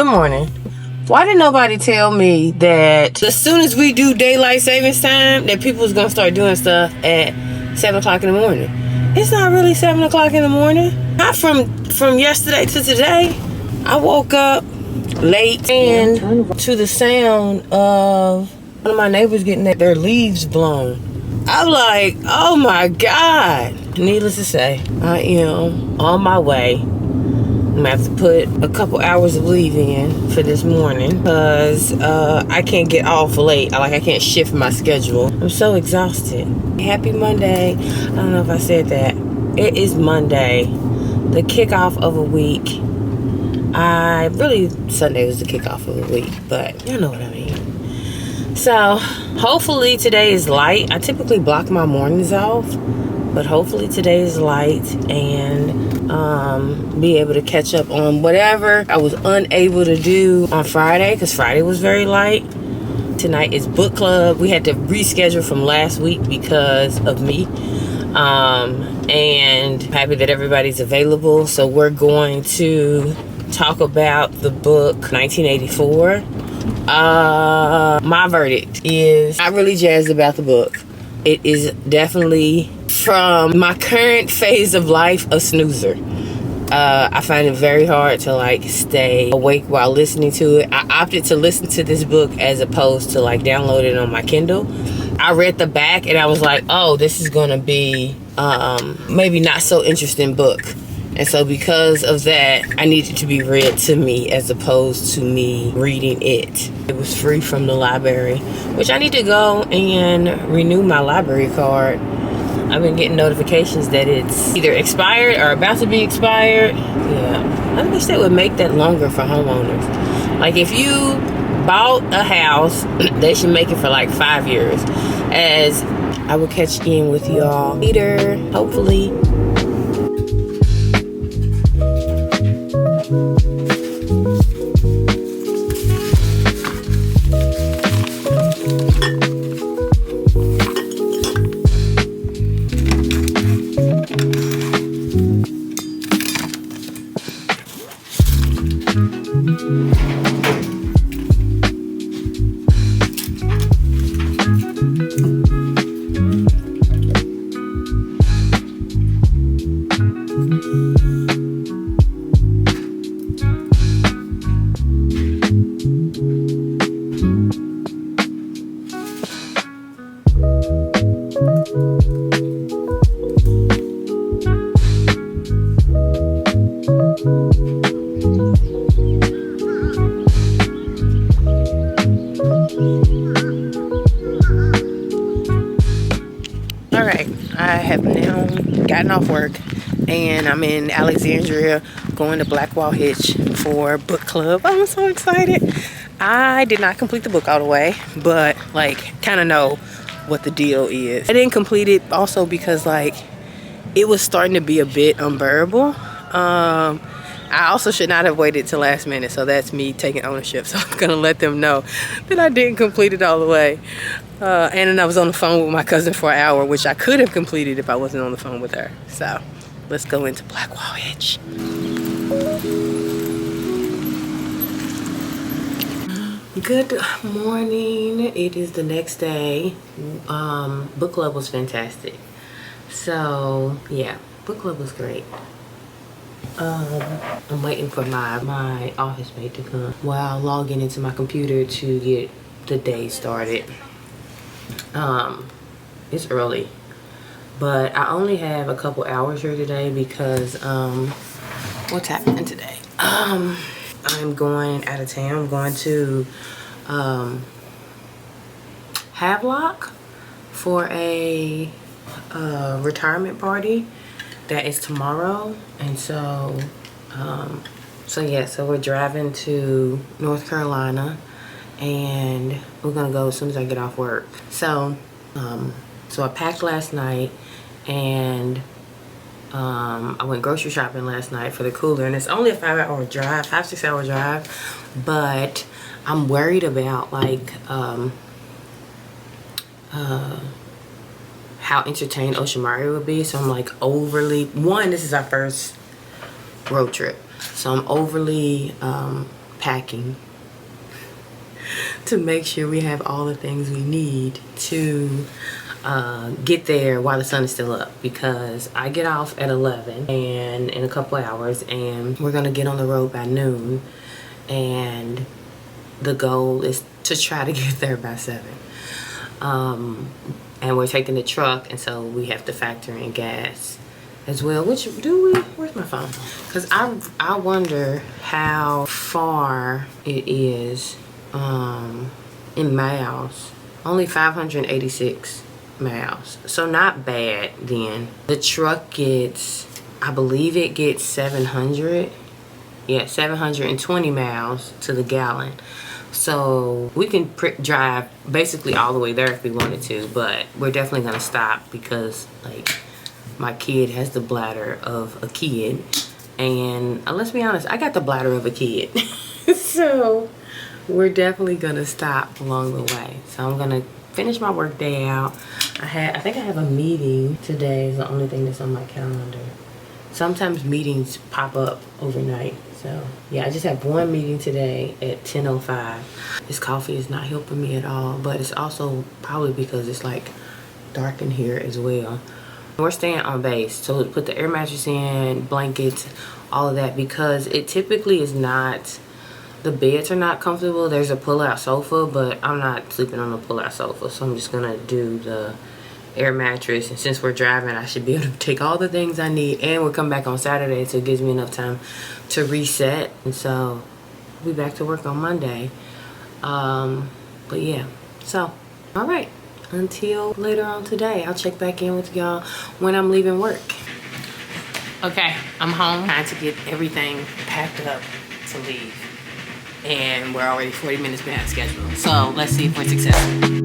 Good morning. Why did nobody tell me that as soon as we do daylight savings time, that people's gonna start doing stuff at 7 o'clock in the morning? It's not really 7 o'clock in the morning. Not from yesterday to today. I woke up late and to the sound of one of my neighbors getting their leaves blown. I'm like, oh my God. Needless to say, I am on my way. I'm gonna have to put a couple hours of leave in for this morning because I can't get off late. I can't shift my schedule. I'm so exhausted. Happy Monday. I don't know if I said that. It is Monday, the kickoff of a week. Sunday was the kickoff of the week, but you know what I mean. So hopefully today is light. I typically block my mornings off, but hopefully today is light and be able to catch up on whatever I was unable to do on Friday, because Friday was very light. Tonight is book club. We had to reschedule from last week because of me. And I'm happy that everybody's available. So we're going to talk about the book 1984. My verdict is not really jazzed about the book. It is definitely, from my current phase of life, a snoozer. I find it very hard to stay awake while listening to it. I opted to listen to this book as opposed to download it on my Kindle. I read the back and I was like, oh, this is gonna be maybe not so interesting book. And so because of that, I needed to be read to me as opposed to me reading it. It was free from the library, which I need to go and renew my library card. I've been getting notifications that it's either expired or about to be expired. Yeah, I wish they would make that longer for homeowners. If you bought a house, they should make it for 5 years. As I will catch in with y'all later, hopefully. Off work and I'm in Alexandria going to Blackwall Hitch for book club. I'm so excited. I did not complete the book all the way, but kind of know what the deal is. I didn't complete it also because it was starting to be a bit unbearable. I also should not have waited till last minute, so that's me taking ownership. So I'm gonna let them know that I didn't complete it all the way. And then I was on the phone with my cousin for an hour, which I could have completed if I wasn't on the phone with her. So let's go into Blackwall Hitch. Good morning. It is the next day. Book club was fantastic. So yeah, book club was great. I'm waiting for my office mate to come while logging into my computer to get the day started. It's early, but I only have a couple hours here today because what's happening today? I'm going out of town. I'm going to Havelock for a retirement party that is tomorrow. And so we're driving to North Carolina and we're gonna go as soon as I get off work. So I packed last night and I went grocery shopping last night for the cooler, and it's only a 5-6 hour drive, but I'm worried about how entertained Ocean Mario would be. So I'm this is our first road trip, so I'm overly packing to make sure we have all the things we need to get there while the sun is still up, because I get off at 11 and in a couple hours, and we're gonna get on the road by noon, and the goal is to try to get there by 7. And we're taking the truck, and so we have to factor in gas as well. Which do we? Where's my phone? Because I wonder how far it is in miles. Only 586 miles, so not bad. Then the truck gets, I believe it gets 700. Yeah, 720 miles to the gallon. So we can drive basically all the way there if we wanted to, but we're definitely gonna stop because, like, my kid has the bladder of a kid, and let's be honest, I got the bladder of a kid. So we're definitely gonna stop along the way. So I'm gonna finish my work day out. I think I have a meeting today, is the only thing that's on my calendar. Sometimes meetings pop up overnight. So yeah, I just have one meeting today at 10:05. This coffee is not helping me at all, but it's also probably because it's like dark in here as well. We're staying on base, so put the air mattress in, blankets, all of that, because it typically is not, the beds are not comfortable. There's a pull-out sofa, but I'm not sleeping on a pull-out sofa, so I'm just gonna do the air mattress. And since we're driving, I should be able to take all the things I need, and we'll come back on Saturday, so it gives me enough time to reset, and so we'll be back to work on Monday. But yeah, so all right, until later on today, I'll check back in with y'all when I'm leaving work. Okay, I'm home, trying to get everything packed up to leave, and we're already 40 minutes behind schedule, so let's see if we're successful.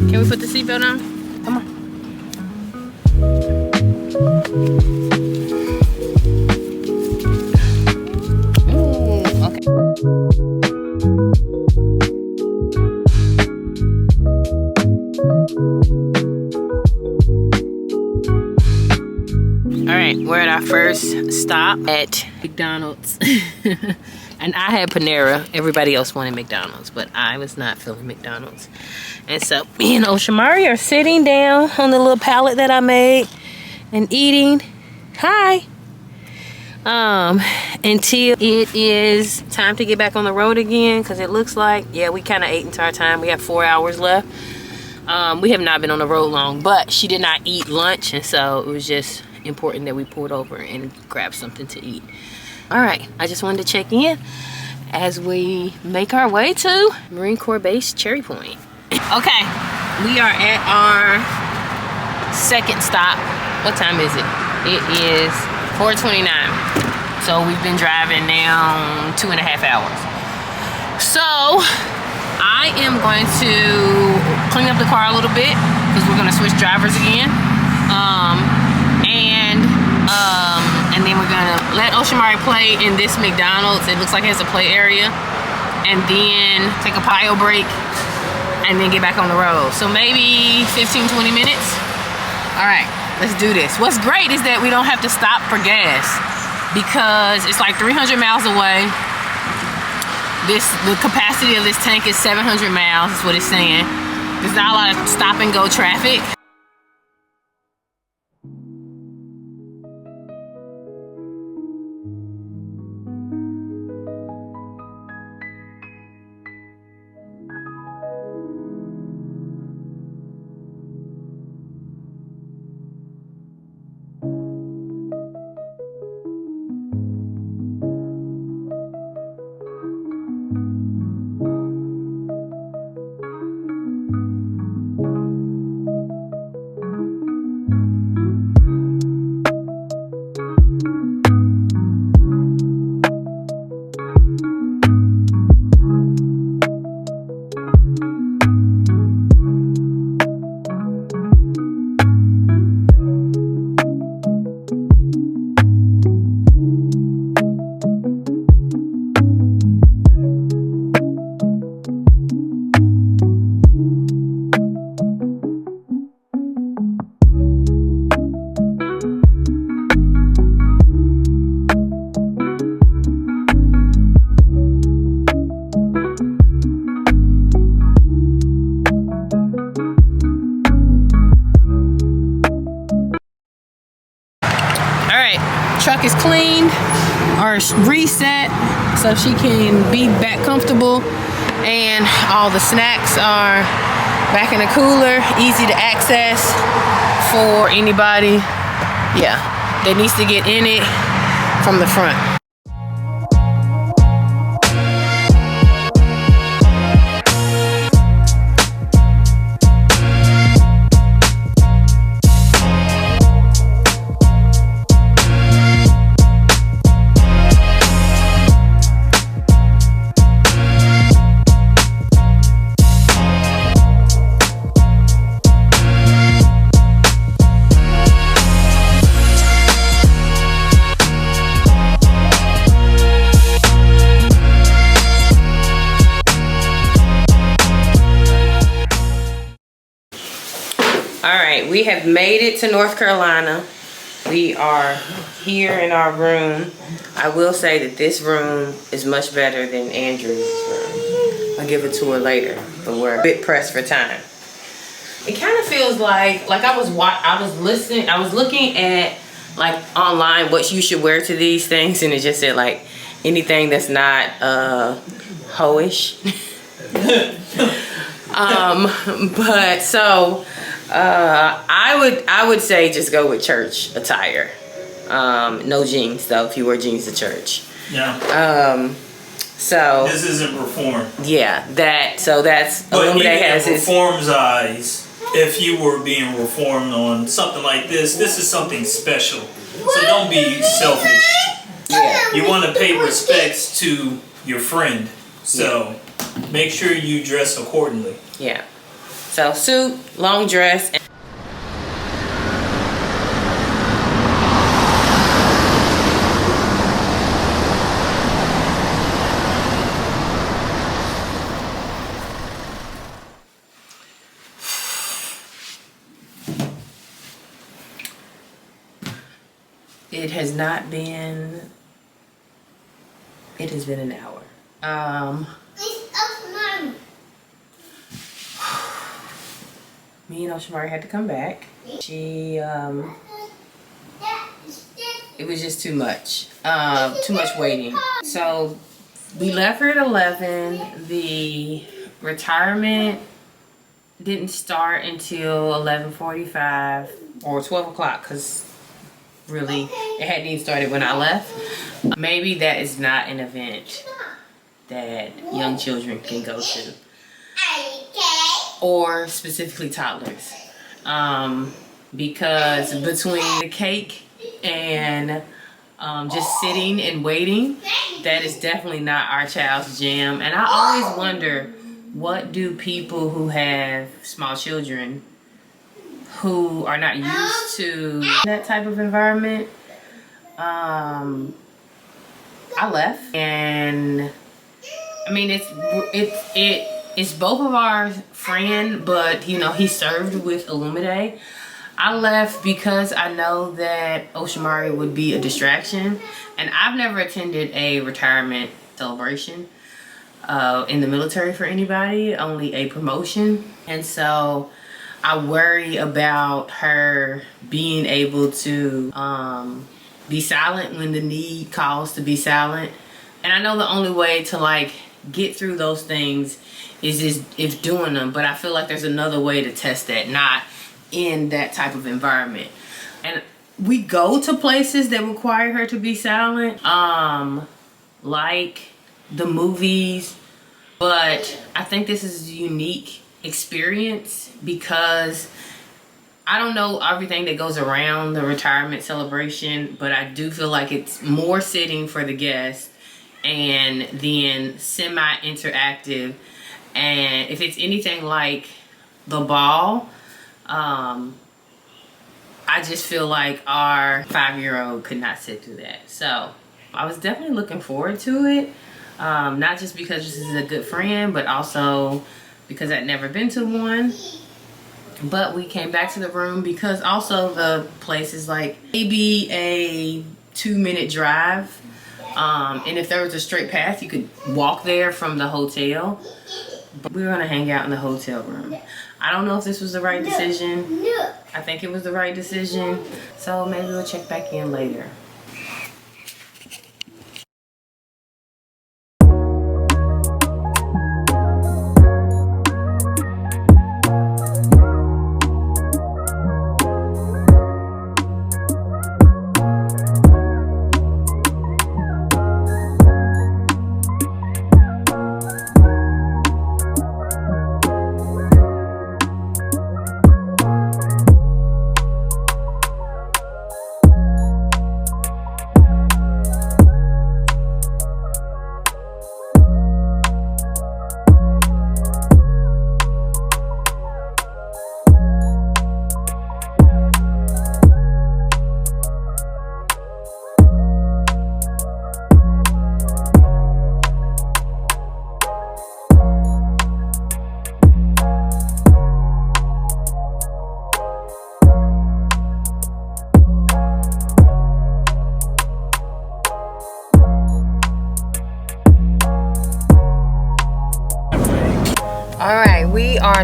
Can we put the seatbelt on? Come on. Ooh, okay. All right, we're at our first stop at McDonald's. And I had Panera. Everybody else wanted McDonald's, but I was not feeling McDonald's. And so me and Oshamari are sitting down on the little pallet that I made and eating. Hi. Until it is time to get back on the road again, because it looks like, yeah, we kind of ate into our time. We have 4 hours left. We have not been on the road long, but she did not eat lunch, and so it was just important that we pulled over and grabbed something to eat. All right, I just wanted to check in as we make our way to Marine Corps Base Cherry Point. Okay, we are at our second stop. What time is it? It is 4:29. So we've been driving now 2.5 hours. So I am going to clean up the car a little bit because we're gonna switch drivers again. And then we're gonna let Oshamari play in this McDonald's. It looks like it has a play area. And then take a pile break and then get back on the road. So maybe 15-20 minutes. All right, let's do this. What's great is that we don't have to stop for gas because it's like 300 miles away. The capacity of this tank is 700 miles, is what it's saying. There's not a lot of stop and go traffic. truck is cleaned or reset so she can be back comfortable, and all the snacks are back in the cooler, easy to access for anybody, yeah, that needs to get in it from the front. Alright, we have made it to North Carolina. We are here in our room. I will say that this room is much better than Andrew's room. I'll give a tour later, but we're a bit pressed for time. It kind of feels like I was looking at like online what you should wear to these things, and it just said like anything that's not hoish. But so I would say just go with church attire. No jeans though, if you wear jeans to church. Yeah. So this isn't reform. Yeah, that's But even has in reform's eyes, if you were being reformed on something like this is something special. So don't be selfish. Yeah. You want to pay respects to your friend. So make sure you dress accordingly. Yeah. So suit, long dress. It has been an hour. Me and Oshamari had to come back. She, it was just too much waiting. So we left her at 11. The retirement didn't start until 11:45 or 12 o'clock because really it hadn't even started when I left. Maybe that is not an event that young children can go to, or specifically toddlers, because between the cake and just sitting and waiting, that is definitely not our child's jam. And I always wonder, what do people who have small children who are not used to that type of environment? I left, and I mean it's both of our friend, but you know, he served with Illumide. I left because I know that Oshamari would be a distraction, and I've never attended a retirement celebration in the military for anybody, only a promotion. And so I worry about her being able to be silent when the need calls to be silent. And I know the only way to like get through those things is doing them, but I feel like there's another way to test that, not in that type of environment. And we go to places that require her to be silent, like the movies, but I think this is a unique experience because I don't know everything that goes around the retirement celebration, but I do feel like it's more sitting for the guests and then semi-interactive. And if it's anything like the ball, I just feel like our 5-year-old could not sit through that. So I was definitely looking forward to it, not just because this is a good friend, but also because I'd never been to one. But we came back to the room because also the place is like maybe a 2-minute drive. And if there was a straight path, you could walk there from the hotel. But we were gonna hang out in the hotel room. I don't know if this was the right decision. I think it was the right decision. So maybe we'll check back in later.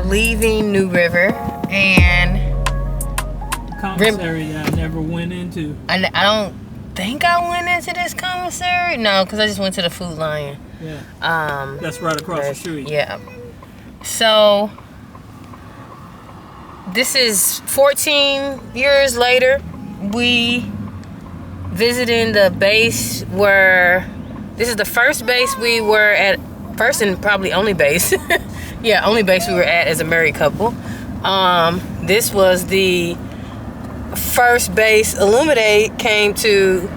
leaving New River, and Commissary that I never went into. I don't think I went into this commissary. No, because I just went to the Food Lion. Yeah. That's right across the street. Yeah. So this is 14 years later. We visiting the base where this is the first base we were at, first and probably only base. Yeah, only base we were at as a married couple. This was the first base Illuminate came to.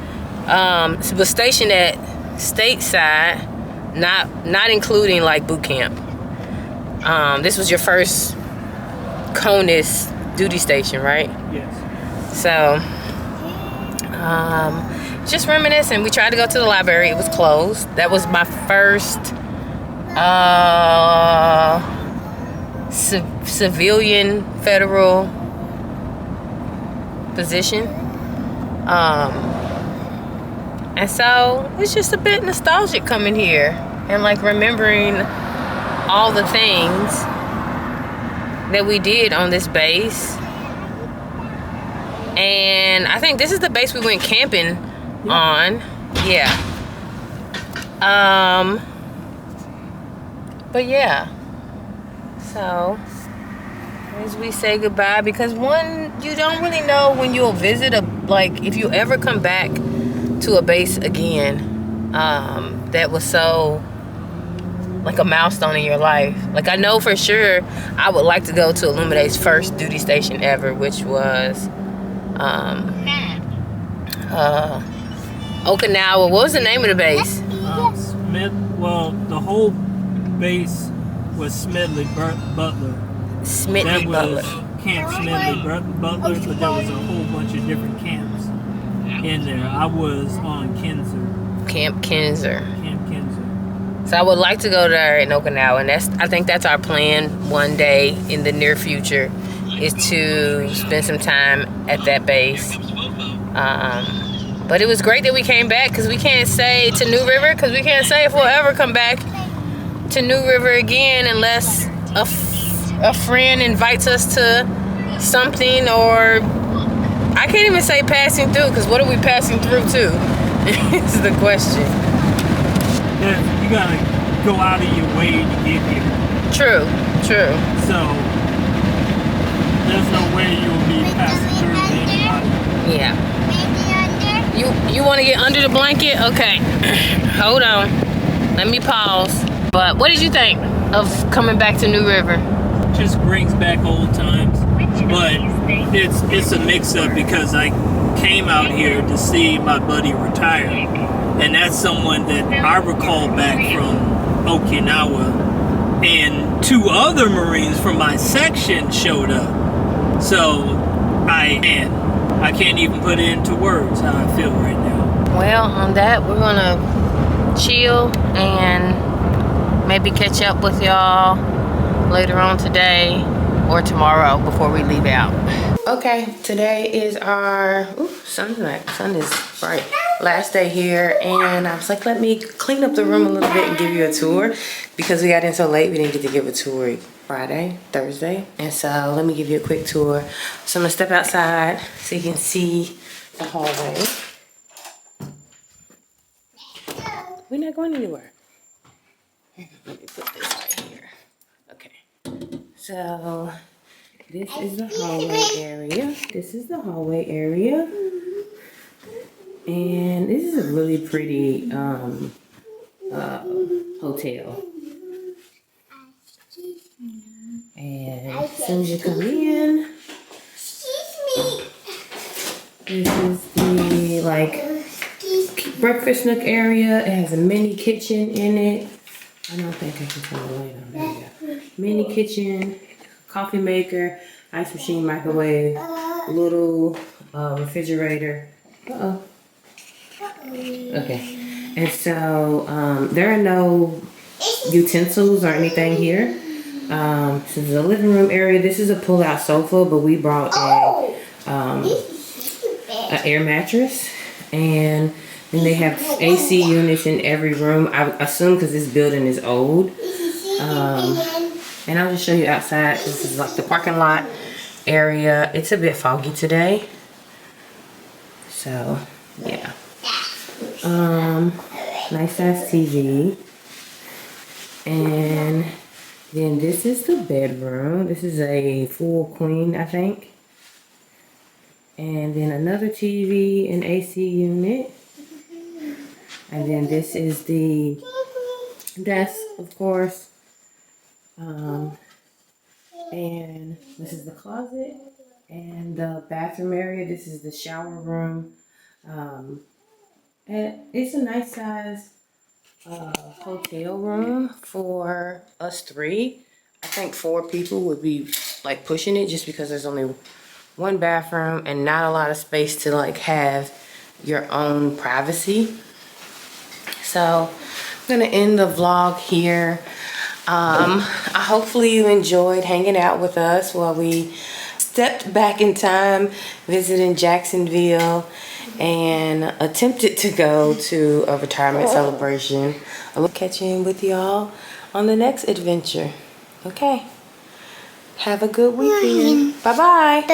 Was stationed at stateside, not including like boot camp. This was your first CONUS duty station, right? Yes. So, just reminiscing. We tried to go to the library. It was closed. That was my first civilian federal position. And so it's just a bit nostalgic coming here and like remembering all the things that we did on this base. And I think this is the base we went camping on. Yeah. But yeah. So as we say goodbye, because one, you don't really know when you'll visit like if you ever come back to a base again, that was so like a milestone in your life. Like I know for sure I would like to go to Illuminate's first duty station ever, which was Okinawa. What was the name of the base? Smith. Well, the whole base was Smedley Butler. Smedley Butler. That was Camp Smedley Butler, but there was a whole bunch of different camps in there. I was on Kinzer. Camp Kinzer. Camp Kinzer. So I would like to go there in Okinawa, and I think that's our plan one day in the near future, is to spend some time at that base. But it was great that we came back, because we can't say to New River, because we can't say if we'll ever come back to New River again unless a friend invites us to something, or I can't even say passing through, because what are we passing through to? Is the question. Yeah, you gotta go out of your way to get here. True. So there's no way you'll be passing through to anybody. Yeah. You want to get under the blanket? Okay. Hold on. Let me pause. But what did you think of coming back to New River? Just brings back old times, but it's a mix-up because I came out here to see my buddy retire, and that's someone that I recall back from Okinawa, and 2 other Marines from my section showed up. So I can't even put it into words how I feel right now. Well, on that, we're gonna chill and maybe catch up with y'all later on today or tomorrow before we leave out. Okay, today is our sun is bright. Last day here, and I was like, let me clean up the room a little bit and give you a tour, because we got in so late we didn't get to give a tour Friday, Thursday, and so let me give you a quick tour. So I'm gonna step outside so you can see the hallway. We're not going anywhere. Let me put this right here. Okay. So this is the hallway area. This is the hallway area. And this is a really pretty hotel. And as soon as you come in, this is the breakfast nook area. It has a mini kitchen in it. I don't think I can turn the light on. There you go. Mini kitchen, coffee maker, ice machine, microwave, little refrigerator. Okay. And so there are no utensils or anything here. This is a living room area. This is a pull-out sofa, but we brought an air mattress, and then they have AC units in every room. I assume because this building is old. And I'll just show you outside. This is like the parking lot area. It's a bit foggy today. So, yeah. Nice size TV. And then this is the bedroom. This is a full queen, I think. And then another TV and AC unit. And then this is the desk, of course. And this is the closet and the bathroom area. This is the shower room. And it's a nice size hotel room for us three. I think 4 people would be like pushing it, just because there's only one bathroom and not a lot of space to like have your own privacy. So I'm gonna end the vlog here. Hopefully you enjoyed hanging out with us while we stepped back in time, visiting Jacksonville, and attempted to go to a retirement celebration. I will catch in with y'all on the next adventure. Okay. Have a good weekend. Bye-bye.